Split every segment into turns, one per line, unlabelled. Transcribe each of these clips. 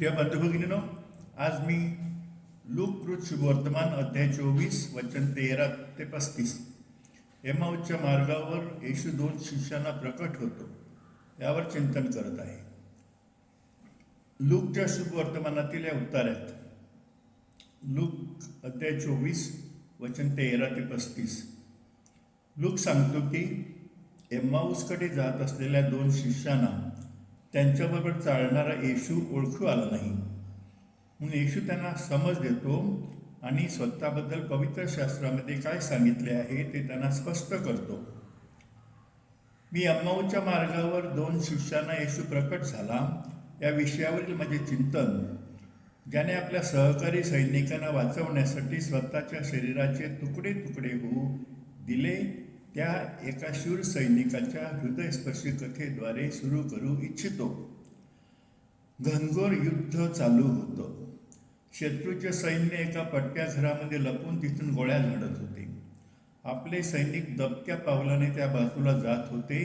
प्रिय बंधुभगिनीनो, आज मी लूक शुभवर्तमान अध्याय 24 वचन 13 ते 35 एमाऊच्या मार्गावर येशू 2 शिष्यांना प्रकट होतो यावर चिंतन करत आहे. लूकच्या शुभवर्तमानातील या उत्तरात लूक अध्याय 24 वचन 13 ते 35 लूक सांगतो की एम्माऊसकडे जात असलेल्या 2 शिष्यांना त्यांच्याबरोबर चालणारा येशू ओळखू आला नाही, म्हणून येशू त्यांना समज देतो आणि स्वतःबद्दल पवित्र शास्त्रामध्ये काय सांगितले आहे ते त्यांना स्पष्ट करतो. मी एम्माऊच्या मार्गावर 2 शिष्यांना येशू प्रकट झाला या विषयावरील माझे चिंतन, ज्याने आपल्या सहकारी सैनिकांना वाचवण्यासाठी स्वतःच्या शरीराचे तुकडे तुकडे होऊ दिले, त्या एका शूर सैनिकाच्या हृदयस्पर्शी कथेद्वारे सुरू करू इच्छितो. घनघोर युद्ध चालू होतं. शत्रूचे सैन्य एका पटक्या घरामध्ये लपून तिथून गोळ्या झाडत होते. आपले सैनिक दबक्या पावलाने त्या बाजूला जात होते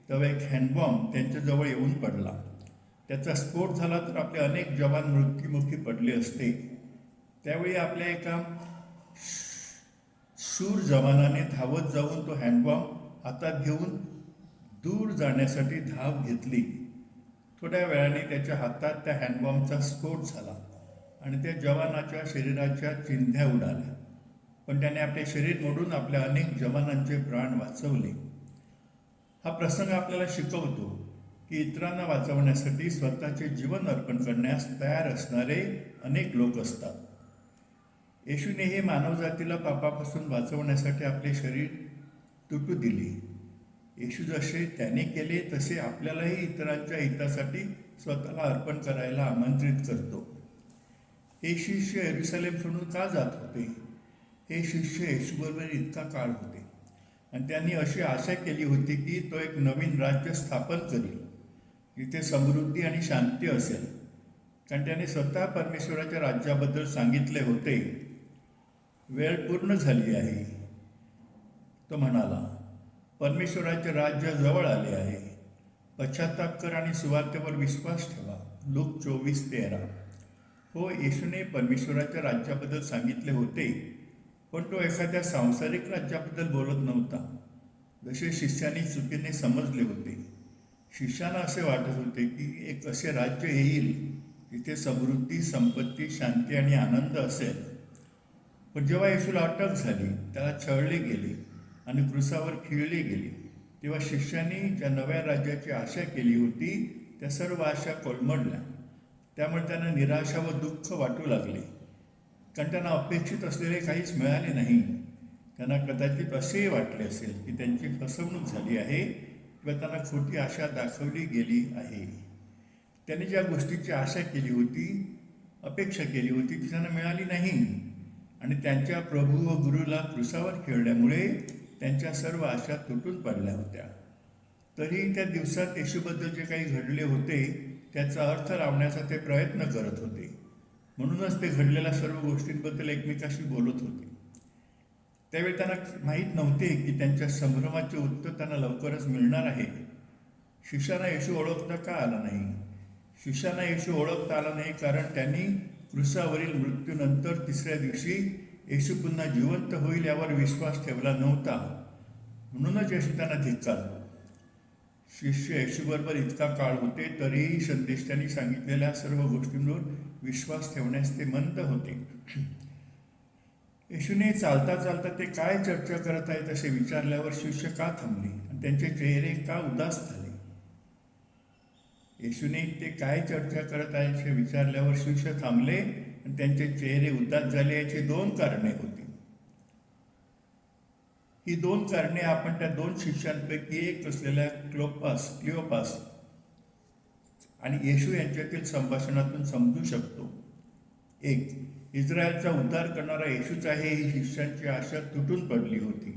तेव्हा एक हँडबॉम्ब त्यांच्याजवळ येऊन पडला. त्याचा स्फोट झाला तर आपले अनेक जवान मृत्युमुखी पडले असते. त्यावेळी आपल्या एका शूर जवानाने धावत जाऊन तो हँडबॉम्ब हातात घेऊन दूर जाण्यासाठी धाव घेतली. थोड्या वेळाने त्याच्या हातात त्या हँडबॉम्बचा स्फोट झाला आणि त्या जवानाच्या शरीराच्या चिंध्या उडाल्या, पण त्याने आपले शरीर मोडून आपल्या अनेक जवानांचे प्राण वाचवले. हा प्रसंग आपल्याला शिकवतो की इतरांना वाचवण्यासाठी स्वतःचे जीवन अर्पण करण्यास तयार असणारे अनेक लोक असतात. येशूनेही मानवजातीला पापापासून वाचवण्यासाठी आपले शरीर तुटू दिले. येशू जसे त्याने केले तसे आपल्यालाही इतरांच्या हितासाठी स्वतःला अर्पण करायला आमंत्रित करतो. हे शिष्य येरुशलेम सोडून का जात होते? हे शिष्य येशूबरोबर इतका काळ होते आणि त्यांनी अशी आशा केली होती की तो एक नवीन राज्य स्थापन करेल, जिथे समृद्धी आणि शांती असेल. कारण त्याने स्वतः परमेश्वराच्या राज्याबद्दल सांगितले होते. वेळ पूर्ण झाली आहे, तो म्हणाला. परमेश्वराचे राज्य जवळ आले आहे. पश्चाताप कर आणि सुवार्तेवर विश्वास ठेवा. लूक 24:13. हो, येशूने परमेश्वराच्या राज्याबद्दल सांगितले होते, पण तो एखाद्या सांसारिक राज्याबद्दल बोलत नव्हता, जसे शिष्यांनी चुकीने समजले होते. शिष्यांना असे वाटत होते की एक असे राज्य येईल जिथे समृद्धी, संपत्ती, शांती आणि आनंद असेल. पण जेव्हा येशूला अटक झाली, त्याला छळले गेले आणि क्रूसावर खिळले गेले, तेव्हा शिष्यांनी ज्या नव्या राज्याची आशा केली होती त्या सर्व आशा कोलमडल्या. त्यामुळे त्यांना निराशा व दुःख वाटू लागले, कारण त्यांना अपेक्षित असलेले काहीच मिळाले नाही. त्यांना कदाचित असेही वाटले असेल की त्यांची फसवणूक झाली आहे किंवा त्यांना खोटी आशा दाखवली गेली आहे. त्यांनी ज्या गोष्टीची आशा केली होती, अपेक्षा केली होती, ती त्यांना मिळाली नाही आणि त्यांच्या प्रभू व गुरुला क्रूसावर खेळल्यामुळे त्यांच्या सर्व आशा तुटून पडल्या होत्या. तरीही त्या दिवसात येशूबद्दल जे काही घडले होते त्याचा अर्थ लावण्याचा ते प्रयत्न करत होते. म्हणूनच ते घडलेल्या सर्व गोष्टींबद्दल एकमेकाशी बोलत होते. त्यावेळी त्यांना माहीत नव्हते की त्यांच्या संभ्रमाचे उत्तर त्यांना लवकरच मिळणार आहे. शिष्यांना येशू ओळखता का आला नाही? शिष्यांना येशू ओळखता आला नाही कारण त्यांनी क्रूसावरील मृत्यूनंतर 3ऱ्या दिवशी येशू पुन्हा जिवंत होईल यावर विश्वास ठेवला नव्हता. म्हणूनच येशू त्यांना धिक्कारतो. शिष्य येशूबरोबर इतका काळ होते तरीही संदेश त्यांनी सांगितलेल्या सर्व गोष्टींवर विश्वास ठेवण्यास ते मंद होते. येशूने चालता चालता ते काय चर्चा करत आहेत असे विचारल्यावर शिष्य का थांबले आणि त्यांचे चेहरे का उदास झाले? येशूने ते काय चर्चा करत आहेत हे विचारल्यावर शिष्य थांबले आणि त्यांचे चेहरे उदास झाले. याची 2 कारणे होती. ही 2 कारणे आपण त्या 2 शिष्यांपैकी एक असलेल्या क्लिओपास आणि येशू यांच्यातील संभाषणातून समजू शकतो. 1. इस्रायलचा उद्धार करणारा येशूच आहे ही शिष्यांची आशा तुटून पडली होती.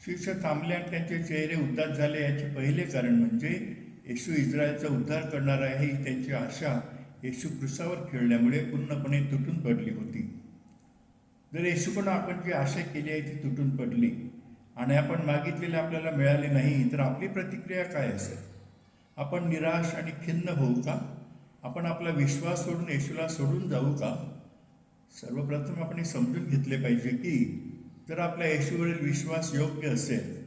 शिष्य थांबले आणि त्यांचे चेहरे उदास झाले. याचे पहिले कारण म्हणजे येशू इस्रायलचा उद्धार करणार आहे ही त्यांची आशा येशू क्रूसावर खेळल्यामुळे पूर्णपणे तुटून पडली होती. जर येशूकडून आपण जी आशा केली आहे ती तुटून पडली आणि आपण मागितलेले आपल्याला मिळाले नाही तर आपली प्रतिक्रिया काय असेल? आपण निराश आणि खिन्न होऊ का? आपण आपला विश्वास सोडून येशूला सोडून जाऊ का? सर्वप्रथम आपण हे समजून घेतले पाहिजे की जर आपल्या येशूवरील विश्वास योग्य असेल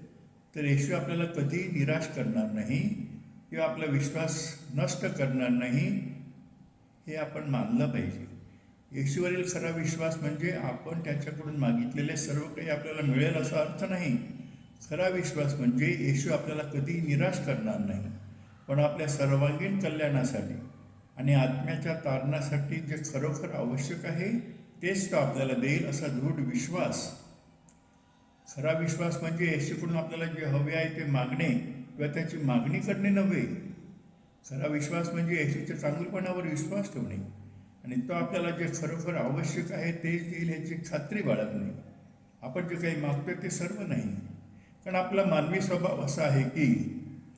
तर येशू आपल्याला कधीही निराश करणार नाही किंवा आपला विश्वास नष्ट करणार नाही, हे आपण मानलं पाहिजे. येशूवरील खरा विश्वास म्हणजे आपण त्याच्याकडून मागितलेले सर्व काही आपल्याला मिळेल असा अर्थ नाही. खरा विश्वास म्हणजे येशू आपल्याला कधीही निराश करणार नाही, पण आपल्या सर्वांगीण कल्याणासाठी आणि आत्म्याच्या तारणासाठी जे खरोखर आवश्यक आहे तेच तो आपल्याला देईल असा दृढ विश्वास. खरा विश्वास म्हणजे येशूकडून आपल्याला जे हवे आहे ते मागणे किंवा त्याची मागणी करणे नव्हे. खरा विश्वास म्हणजे येशूच्या चांगुलपणावर विश्वास ठेवणे आणि तो आपल्याला जे खरोखर आवश्यक आहे ते देईल याची खात्री बाळगणे. आपण जे काही मागतोय ते सर्व नाही, कारण आपला मानवी स्वभाव असा आहे की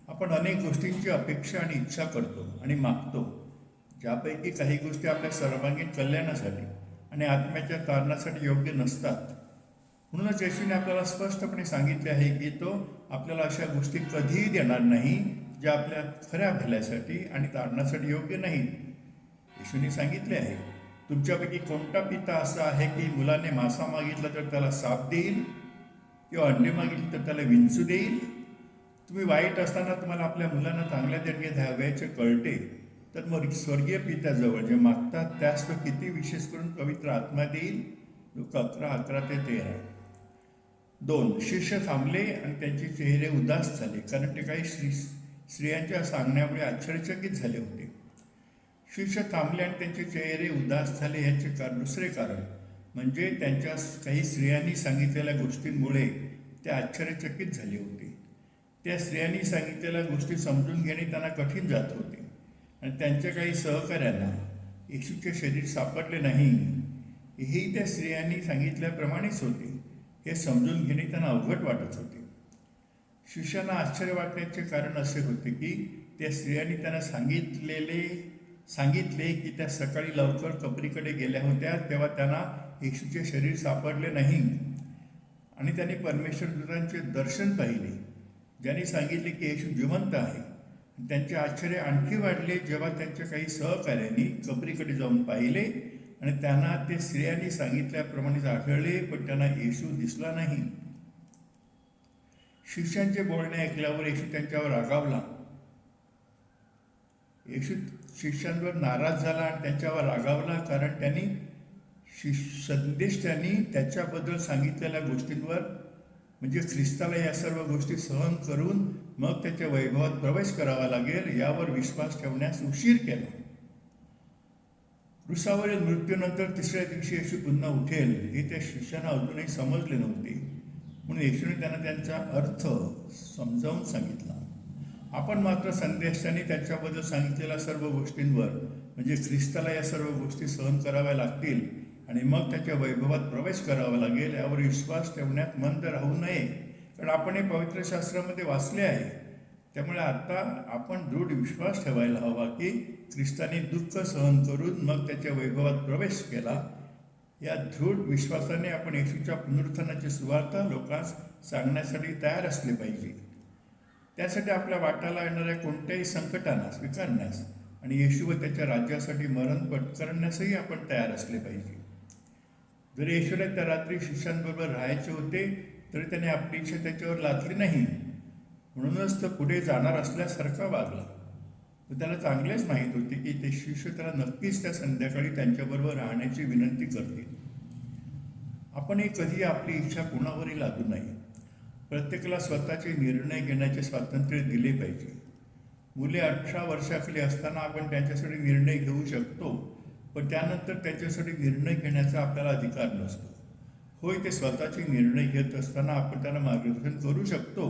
आपण अनेक गोष्टींची अपेक्षा आणि इच्छा करतो आणि मागतो, ज्यापैकी काही गोष्टी आपल्या सर्वांगीण कल्याणासाठी आणि आत्म्याच्या तारणासाठी योग्य नसतात. म्हणूनच येशूने आपल्याला स्पष्टपणे सांगितले आहे की तो आपल्याला अशा गोष्टी कधीही देणार नाही ज्या आपल्या खऱ्या भल्यासाठी आणि तारणासाठी योग्य नाहीत. येशूने सांगितले आहे, तुमच्यापैकी कोणता पिता असा आहे की मुलाने मासा मागितला तर त्याला साप देईल किंवा अंडे मागितले तर त्याला विंचू देईल? तुम्ही वाईट असताना तुम्हाला आपल्या मुलांना चांगल्या देणगे द्यावयाचे कळते, तर मग स्वर्गीय पित्याजवळ जे मागतात त्यास तो किती विशेष करून पवित्र आत्मा देईल. लूका 11:11-13. 2. शिष्य थांबले आणि त्यांचे चेहरे उदास झाले, कारण ते काही स्त्रियांच्या सांगण्यामुळे आश्चर्यचकित झाले होते. शिष्य थांबले आणि त्यांचे चेहरे उदास झाले याचे दुसरे कारण म्हणजे त्यांच्या काही स्त्रियांनी सांगितलेल्या गोष्टींमुळे ते आश्चर्यचकित झाले होते. त्या स्त्रियांनी सांगितलेल्या गोष्टी समजून घेणे त्यांना कठीण जात होते आणि त्यांच्या काही सहकाऱ्यांना येशूचे शरीर सापडले नाही हेही त्या स्त्रियांनी सांगितल्याप्रमाणेच होते हे समजून घेणे त्यांना अवघड वाटत होते. शिष्यांना आश्चर्य वाटण्याचे कारण असे होते की त्या स्त्रियांनी त्यांना सांगितले की त्या सकाळी लवकर कबरीकडे गेल्या होत्या तेव्हा त्यांना येशूचे शरीर सापडले नाही आणि त्यांनी परमेश्वर दूतांचे दर्शन पाहिले ज्यांनी सांगितले की येशू जिवंत आहे. त्यांचे आश्चर्य आणखी वाढले जेव्हा त्यांच्या काही सहकार्यांनी कबरीकडे जाऊन पाहिले आणि त्यांना ते स्त्रियांनी सांगितल्याप्रमाणेच आढळले, पण त्यांना येशू दिसला नाही. शिष्यांचे बोलणे ऐकल्यावर येशू त्यांच्यावर रागावला. येशू शिष्यांवर नाराज झाला आणि त्यांच्यावर रागावला, कारण त्यांनी त्याच्याबद्दल सांगितलेल्या गोष्टींवर म्हणजे ख्रिस्ताला या सर्व गोष्टी सहन करून मग त्याच्या वैभवात प्रवेश करावा लागेल यावर विश्वास ठेवण्यास उशीर केला. क्रूसावरील मृत्यूनंतर तिसऱ्या दिवशी येशू पुन्हा उठेल हे त्या शिष्यांना अजूनही समजले नव्हते, म्हणून येशूने त्यांना त्यांचा अर्थ समजावून सांगितला. आपण मात्र संदेशाने त्याच्याबद्दल सांगितलेल्या सर्व गोष्टींवर म्हणजे ख्रिस्ताला या सर्व गोष्टी सहन कराव्या लागतील आणि मग त्याच्या वैभवात प्रवेश करावा लागेल यावर विश्वास ठेवण्यात मंद राहू नये, कारण आपण हे पवित्र शास्त्रामध्ये वाचले आहे. त्यामुळे आता आपण दृढ विश्वास ठेवायला हवा की ख्रिस्ताने दुःख सहन करून मग त्याच्या वैभवात प्रवेश केला. या दृढ विश्वासाने आपण येशूच्या पुनरुत्थानाची सुवार्ता लोकांस सांगण्यासाठी तयार असले पाहिजे. त्यासाठी आपल्या वाटाला येणाऱ्या कोणत्याही संकटांना स्वीकारण्यास आणि येशू व त्याच्या राज्यासाठी मरण पत्करण्यासही आपण तयार असले पाहिजे. जर येशूला त्या रात्री शिष्यांबरोबर राहायचे होते तरी त्याने आपली इच्छा त्याच्यावर लादली नाही, म्हणूनच तो पुढे जाणार असल्यासारखा वागला. व त्याला चांगलेच माहीत होते की ते शिष्य त्याला नक्कीच त्या संध्याकाळी त्यांच्याबरोबर राहण्याची विनंती करतील. आपणही कधी आपली इच्छा कोणावरही लादू नये. प्रत्येकाला स्वतःचे निर्णय घेण्याचे स्वातंत्र्य दिले पाहिजे. मुले 18 वर्षाखाली असताना आपण त्यांच्यासाठी निर्णय घेऊ शकतो, पण त्यानंतर त्याच्यासाठी निर्णय घेण्याचा आपल्याला अधिकार नसतो. होय, ते स्वतःचे निर्णय घेत असताना आपण त्यांना मार्गदर्शन करू शकतो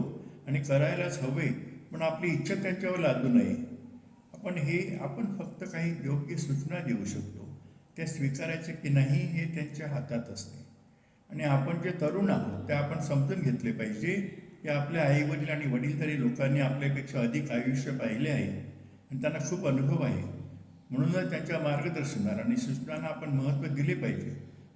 आणि करायलाच हवे, पण आपली इच्छा त्यांच्यावर लादू नये. आपण फक्त काही योग्य सूचना देऊ शकतो. त्या स्वीकारायचे की नाही हे त्यांच्या हातात असते. आणि आपण जे तरुण आहोत ते आपण समजून घेतले पाहिजे की आपल्या आईवडील आणि वडीलधारी लोकांनी आपल्यापेक्षा अधिक आयुष्य पाहिले आहे आणि त्यांना खूप अनुभव आहे. म्हणूनच त्यांच्या मार्गदर्शनाला आणि सूचनांना आपण महत्त्व दिले पाहिजे,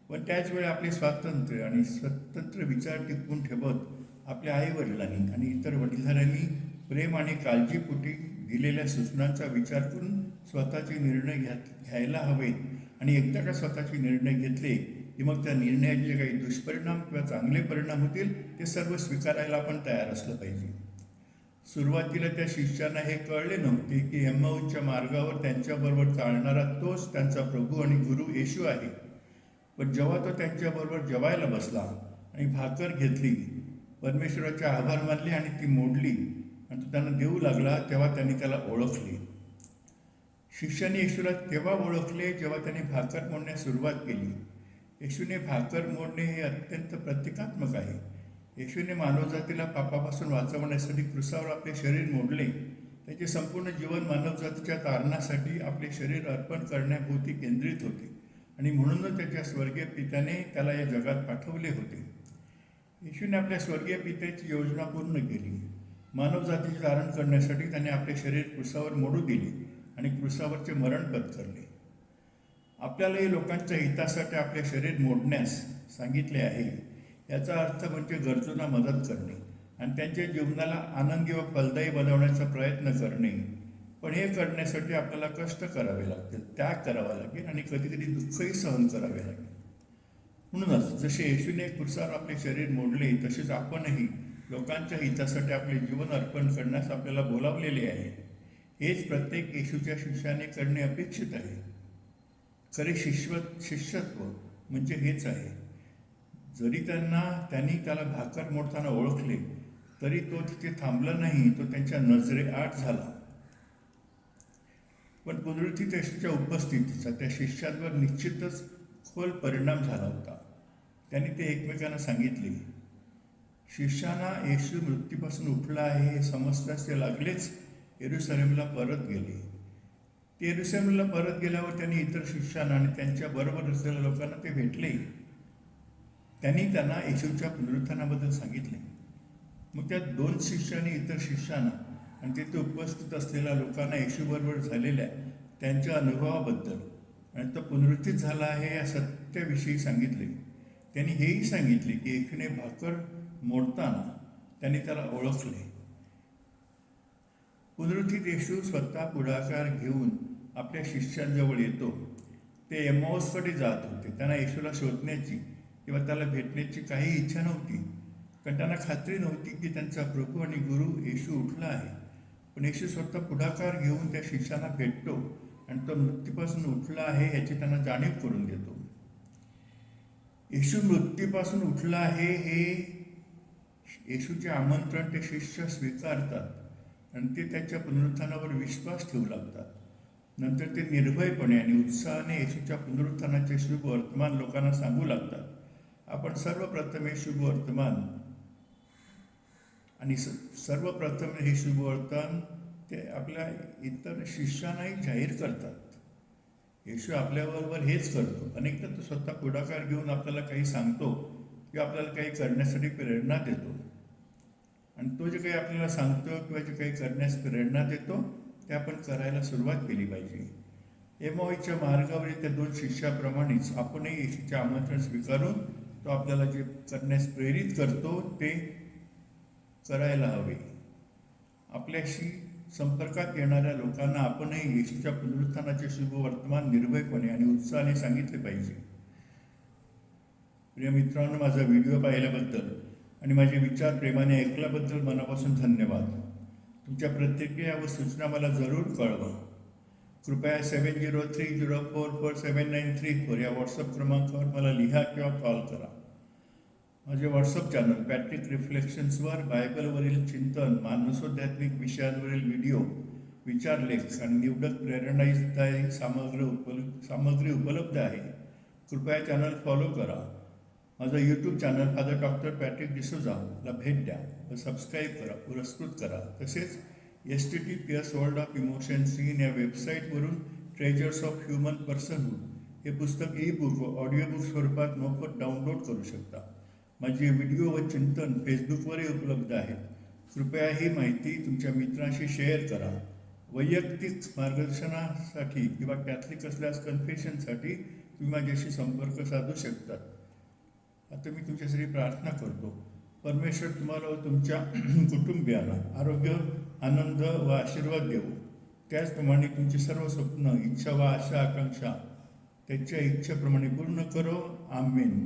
पण त्याचवेळी आपले स्वातंत्र्य आणि स्वतंत्र विचार टिकवून ठेवत आपल्या आईवडिलांनी आणि इतर वडीलधाऱ्यांनी प्रेम आणि काळजीपोटी दिलेल्या सूचनांचा विचार करून स्वतःचे निर्णय घ्यायला हवेत आणि एकदा का स्वतःचे निर्णय घेतले की मग त्या निर्णयाचे जे काही दुष्परिणाम किंवा चांगले परिणाम होतील ते सर्व स्वीकारायला आपण तयार असलं पाहिजे. सुरुवातीला त्या शिष्यांना हे कळले नव्हते की एम्माऊसच्या मार्गावर त्यांच्याबरोबर चालणारा तोच त्यांचा प्रभू आणि गुरु येशू आहे. पण जेव्हा तो त्यांच्याबरोबर जेवायला बसला आणि भाकर घेतली, परमेश्वराचे आभार मानले आणि ती मोडली आणि तो त्यांना देऊ लागला, तेव्हा त्यांनी त्याला ओळखले. शिष्याने येशूला तेव्हा ओळखले जेव्हा त्यांनी भाकर मोडण्यास सुरुवात केली. येशूने भाकर मोडणे हे अत्यंत प्रतिकात्मक आहे. येशूने मानवजातीला पापापासून वाचवण्यासाठी क्रूसावर आपले शरीर मोडले. त्याचे संपूर्ण जीवन मानवजातीच्या तारणासाठी आपले शरीर अर्पण करण्याभोवती केंद्रित होते आणि म्हणूनच त्याच्या स्वर्गीय पित्याने त्याला या जगात पाठवले होते. येशूने आपल्या स्वर्गीय पित्याची योजना पूर्ण केली. मानवजातीचे तारण करण्यासाठी त्याने आपले शरीर क्रूसावर मोडू दिले आणि क्रूसावरचे मरण पत्करले. आपल्यालाही लोकांच्या हितासाठी आपले शरीर मोडण्यास सांगितले आहे. याचा अर्थ म्हणजे गरजूंना मदत करणे आणि त्यांच्या जीवनाला आनंदी व फलदायी बनवण्याचा प्रयत्न करणे. पण हे करण्यासाठी आपल्याला कष्ट करावे लागतील, त्याग करावा लागेल आणि कधीकधी दुःखही सहन करावे लागेल. म्हणूनच जसे येशूने क्रूसावर आपले शरीर मोडले, तसेच आपणही लोकांच्या हितासाठी आपले जीवन अर्पण करण्यास आपल्याला बोलावलेले आहे. हेच प्रत्येक येशूच्या शिष्याने करणे अपेक्षित आहे. खरे शिष्यत्व म्हणजे हेच आहे. जरी त्यांनी त्याला भाकर मोडताना ओळखले तरी तो तिथे थांबला नाही, तो त्यांच्या नजरेआड झाला. पण पुनरुत्थित येशूच्या उपस्थितीचा त्या शिष्यांवर निश्चितच खोल परिणाम झाला होता. त्यांनी ते एकमेकांना सांगितले. शिष्यांना येशू मृत्यूपासून उठला आहे हे समजताच ते लागलेच येरुशलेमला परत गेले. ते येरुशलेमला परत गेल्यावर त्यांनी इतर शिष्यांना आणि त्यांच्या बरोबर असलेल्या लोकांना ते भेटले. त्यांनी त्यांना येशूच्या पुनरुत्थानाबद्दल सांगितले. मग त्या 2 शिष्यांनी इतर शिष्यांना आणि तिथे उपस्थित असलेल्या लोकांना येशूबरोबर झालेल्या त्यांच्या अनुभवाबद्दल आणि तो पुनरुत्थित झाला आहे या सत्याविषयी सांगितले. त्यांनी हेही सांगितले की येशूने भाकर मोडताना त्यांनी त्याला ओळखले. पुनरुत्थित येशू स्वतः पुढाकार घेऊन आपल्या शिष्यांजवळ येतो. ते एम्माऊसकडे जात होते. त्यांना येशूला शोधण्याची किंवा त्याला भेटण्याची काही इच्छा नव्हती, कारण त्यांना खात्री नव्हती की त्यांचा प्रभू आणि गुरु येशू उठला आहे. पण येशू स्वतः पुढाकार घेऊन त्या शिष्यांना भेटतो आणि तो मृत्यूपासून उठला आहे याची त्यांना जाणीव करून देतो. येशू मृत्यूपासून उठला आहे हे येशूचे आमंत्रण ते शिष्य स्वीकारतात आणि ते त्याच्या पुनरुत्थानावर विश्वास ठेवू लागतात. नंतर ते निर्भयपणे आणि उत्साहाने येशूच्या पुनरुत्थानाचे शुभ वर्तमान लोकांना सांगू लागतात. आपण सर्वप्रथम हे शुभ वर्तमान आणि सर्वप्रथम हे शुभ वर्तमान ते आपल्या इतर शिष्यांनाही जाहीर करतात. येशू आपल्याबरोबर हेच करतो. अनेकदा तो स्वतः पुढाकार घेऊन आपल्याला काही सांगतो किंवा आपल्याला काही करण्यासाठी प्रेरणा देतो. आणि तो जे काही आपल्याला सांगतो किंवा जे काही करण्यास प्रेरणा देतो ते आपण करायला सुरुवात केली पाहिजे. एम्माऊसच्या मार्गावरील त्या 2 शिष्याप्रमाणेच आपणही येशूचे आमंत्रण स्वीकारून तो आपल्याला जे करण्यास प्रेरित करतो ते करायला हवे. आपल्याशी संपर्कात येणाऱ्या लोकांना आपणही येशूच्या पुनरुत्थानाचे शुभ वर्तमान निर्भयपणे आणि उत्साहाने सांगितले पाहिजे. प्रिय मित्रांनो, माझा व्हिडिओ पाहिल्याबद्दल आणि माझे विचार प्रेमाने ऐकल्याबद्दल मनापासून धन्यवाद. तुमच्या प्रतिक्रिया व सूचना मला जरूर कळवा. कृपया 7030447934 या व्हॉट्सअप क्रमांकावर मला लिहा किंवा कॉल करा. माझे व्हॉट्सअप चॅनल पॅट्रिक रिफ्लेक्शन्सवर बायबलवरील चिंतन, मानसोध्यात्मिक विषयांवरील व्हिडिओ, विचारलेख आणि निवडक प्रेरणादायी सामग्री उपलब्ध आहे. कृपया चॅनल फॉलो करा. माझा YouTube channel father doctor Patrick डिसोजाला भेट द्या व सबस्क्राईब करा, पुरस्कृत करा. तसेच STTPS वर्ल्ड ऑफ इमोशन्स या वेबसाईटवरून ट्रेजर्स ऑफ ह्युमन पर्सनहूड हे पुस्तक ई-बुक व ऑडिओबुक स्वरूपात मोफत डाउनलोड करू शकता. माझे व्हिडिओ व चिंतन फेसबुकवरही उपलब्ध आहेत. कृपया ही माहिती तुमच्या मित्रांशी शेअर करा. वैयक्तिक मार्गदर्शनासाठी किंवा कॅथलिक असल्यास कन्फेशनसाठी तुम्ही माझ्याशी संपर्क साधू शकतात. आता मी तुमच्यासाठी प्रार्थना करतो. परमेश्वर तुम्हाला व तुमच्या कुटुंबियांना आरोग्य, आनंद व आशीर्वाद देवो. त्याचप्रमाणे तुमची सर्व स्वप्न, इच्छा व आशा आकांक्षा त्याच्या इच्छेप्रमाणे पूर्ण करो. आमेन.